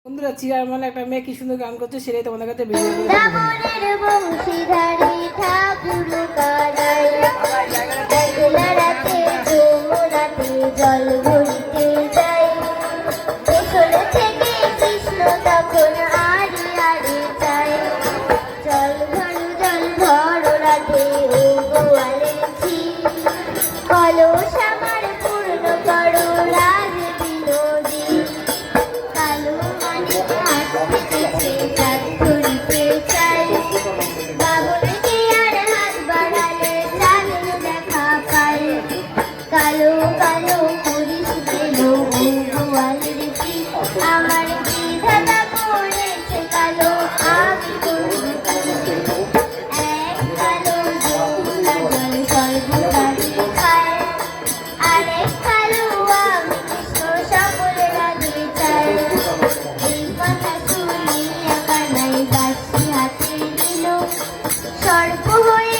বন্ধুরা চিরার মানে একটা মেয়ে কি সুন্দর গান করছে সেটাই তোমাদের কাছে ভিডিও করে দামনের বংশীধারী ঠাকুর কানাই একলা রাতে যমুনাতে জল ভরিতে যাই পেছন থেকে কৃষ্ণ তখন আড়ি আড়ি চাই জল ভরো রাতে ও গোয়ালেছি কলস আমার পূর্ণ করো রাজ বিনোদী কালো মানে হাত পেতেছে চাঁদ ধরিতে চাই বাবুলকে আর হাত বাড়ালে চাঁদের দেখা পাই কালো কালো করিস গেল গোয়ালের কি আমার বিধাতা করেছে কালো আমি করব এক কালো যমুনা জল সর্বকালে খায় আরেক কালো আমি কৃষ্ণ সকলে রাধে চাই এই কথা শুনিয়া কানাই বাঁশি হাতে নিল সর্প হয়ে